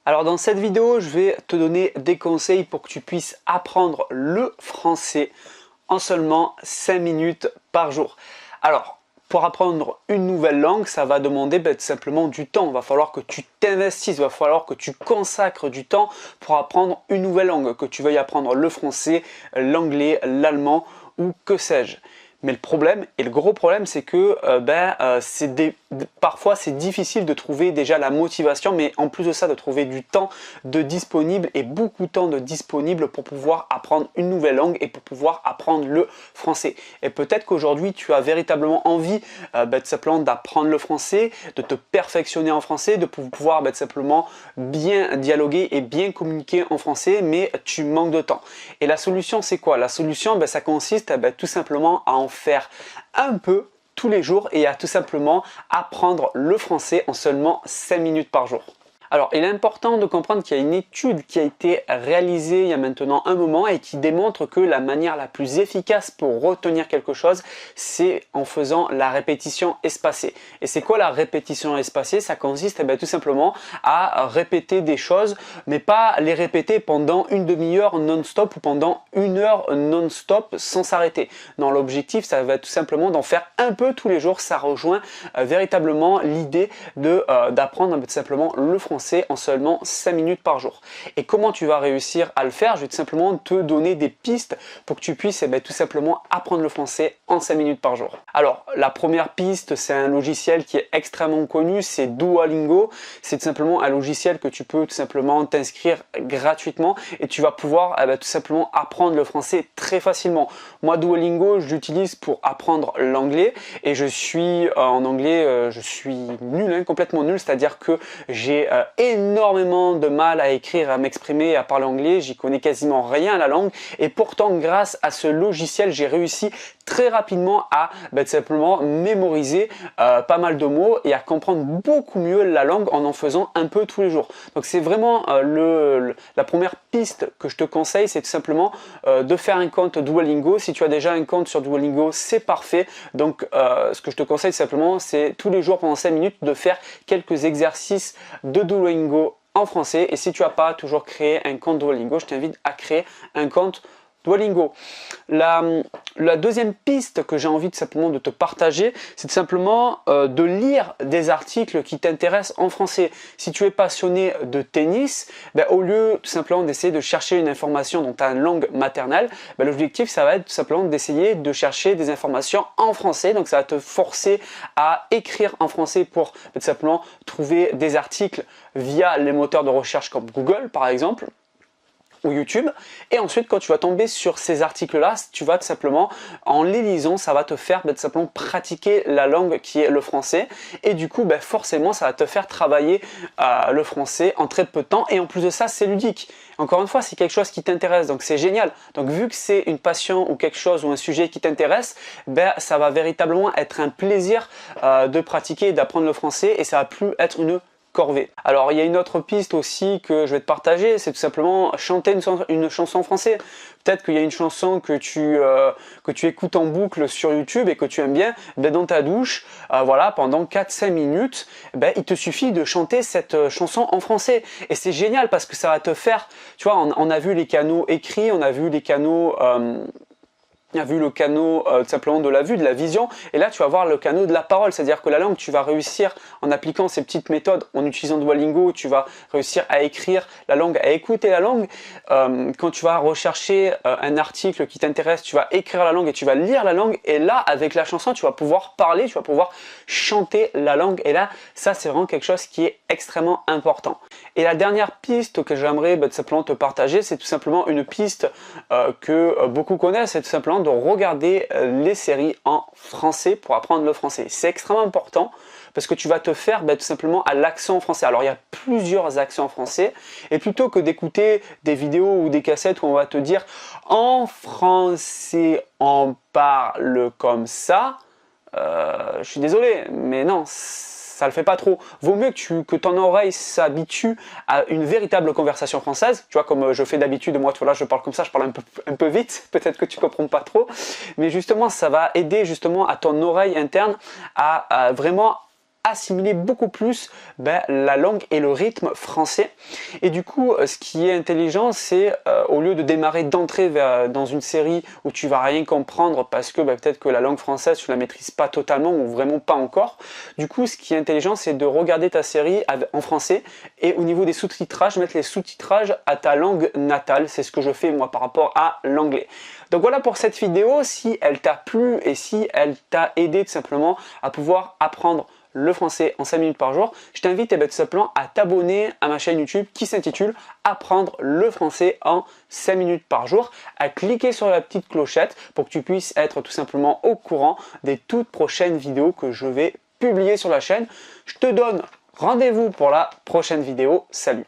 Alors dans cette vidéo, je vais te donner des conseils pour que tu puisses apprendre le français en seulement 5 minutes par jour. Alors, pour apprendre une nouvelle langue, ça va demander tout simplement du temps. Il va falloir que tu t'investisses, il va falloir que tu consacres du temps pour apprendre une nouvelle langue, que tu veuilles apprendre le français, l'anglais, l'allemand ou que sais-je. Mais le problème, et le gros problème, c'est que parfois c'est difficile de trouver déjà la motivation, mais en plus de ça, de trouver du temps de disponible et beaucoup de temps de disponible pour pouvoir apprendre une nouvelle langue et pour pouvoir apprendre le français. Et peut-être qu'aujourd'hui, tu as véritablement envie tout simplement d'apprendre le français, de te perfectionner en français, de pouvoir tout simplement bien dialoguer et bien communiquer en français, mais tu manques de temps. Et la solution, c'est quoi? La solution, ça consiste tout simplement à en faire un peu tous les jours et à tout simplement apprendre le français en seulement 5 minutes par jour. Alors, il est important de comprendre qu'il y a une étude qui a été réalisée il y a maintenant un moment et qui démontre que la manière la plus efficace pour retenir quelque chose, c'est en faisant la répétition espacée. Et c'est quoi la répétition espacée? Ça consiste tout simplement à répéter des choses, mais pas les répéter pendant une demi-heure non-stop ou pendant une heure non-stop sans s'arrêter. Non, l'objectif, ça va être tout simplement d'en faire un peu tous les jours. Ça rejoint véritablement l'idée d'apprendre tout simplement le français en seulement 5 minutes par jour. Et comment tu vas réussir à le faire? Je vais tout simplement te donner des pistes pour que tu puisses tout simplement apprendre le français en 5 minutes par jour. Alors, la première piste, c'est un logiciel qui est extrêmement connu, c'est Duolingo. C'est tout simplement un logiciel que tu peux tout simplement t'inscrire gratuitement et tu vas pouvoir tout simplement apprendre le français très facilement. Moi, Duolingo, je l'utilise pour apprendre l'anglais et je suis en anglais, je suis nul, complètement nul, c'est-à-dire que j'ai énormément de mal à écrire, à m'exprimer, à parler anglais, j'y connais quasiment rien à la langue et pourtant grâce à ce logiciel j'ai réussi très rapidement à tout simplement mémoriser pas mal de mots et à comprendre beaucoup mieux la langue en faisant un peu tous les jours. Donc c'est vraiment la première piste que je te conseille, c'est tout simplement de faire un compte Duolingo. Si tu as déjà un compte sur Duolingo, c'est parfait. Donc ce que je te conseille simplement, c'est tous les jours pendant 5 minutes de faire quelques exercices de Duolingo en français. Et si tu n'as pas toujours créé un compte Duolingo, je t'invite à créer un compte Duolingo. La deuxième piste que j'ai envie simplement de te partager, c'est simplement de lire des articles qui t'intéressent en français. Si tu es passionné de tennis, au lieu tout simplement d'essayer de chercher une information dans ta langue maternelle, l'objectif ça va être tout simplement d'essayer de chercher des informations en français. Donc ça va te forcer à écrire en français pour tout simplement trouver des articles via les moteurs de recherche comme Google par exemple, ou YouTube, et ensuite quand tu vas tomber sur ces articles là, tu vas tout simplement, en les lisant, ça va te faire tout simplement pratiquer la langue qui est le français, et du coup forcément ça va te faire travailler le français en très peu de temps, et en plus de ça c'est ludique. Encore une fois, c'est quelque chose qui t'intéresse, donc c'est génial. Donc vu que c'est une passion ou quelque chose ou un sujet qui t'intéresse, ça va véritablement être un plaisir de pratiquer et d'apprendre le français, et ça va plus être une corvée. Alors il y a une autre piste aussi que je vais te partager, c'est tout simplement chanter une chanson en français. Peut-être qu'il y a une chanson que tu écoutes en boucle sur YouTube et que tu aimes bien, dans ta douche, voilà, pendant 4-5 minutes, il te suffit de chanter cette chanson en français. Et c'est génial parce que ça va te faire, tu vois, on a vu les canaux écrits, on a vu les canaux le canot tout simplement de la vue, de la vision, et là tu vas voir le canot de la parole, c'est-à-dire que la langue, tu vas réussir en appliquant ces petites méthodes, en utilisant Duolingo, tu vas réussir à écrire la langue, à écouter la langue. Quand tu vas rechercher un article qui t'intéresse, tu vas écrire la langue et tu vas lire la langue, et là avec la chanson tu vas pouvoir parler, tu vas pouvoir chanter la langue, et là ça c'est vraiment quelque chose qui est extrêmement important. Et la dernière piste que j'aimerais tout simplement te partager, c'est tout simplement une piste que beaucoup connaissent, c'est tout simplement de regarder les séries en français pour apprendre le français. C'est extrêmement important parce que tu vas te faire tout simplement à l'accent français. Alors il y a plusieurs accents français, et plutôt que d'écouter des vidéos ou des cassettes où on va te dire en français on parle comme ça, je suis désolé, mais non, ça le fait pas trop. Vaut mieux que ton oreille s'habitue à une véritable conversation française. Tu vois, comme je fais d'habitude, moi, là, je parle comme ça, je parle un peu vite. Peut-être que tu comprends pas trop. Mais justement, ça va aider justement à ton oreille interne à vraiment assimiler beaucoup plus la langue et le rythme français. Et du coup, ce qui est intelligent, c'est au lieu de démarrer d'entrée dans une série où tu vas rien comprendre parce que peut-être que la langue française tu la maîtrises pas totalement ou vraiment pas encore, du coup ce qui est intelligent c'est de regarder ta série en français et au niveau des sous-titrages, mettre les sous-titrages à ta langue natale. C'est ce que je fais moi par rapport à l'anglais. Donc voilà pour cette vidéo. Si elle t'a plu et si elle t'a aidé tout simplement à pouvoir apprendre le français en 5 minutes par jour, je t'invite tout simplement à t'abonner à ma chaîne YouTube qui s'intitule Apprendre le français en 5 minutes par jour, à cliquer sur la petite clochette pour que tu puisses être tout simplement au courant des toutes prochaines vidéos que je vais publier sur la chaîne. Je te donne rendez-vous pour la prochaine vidéo. Salut!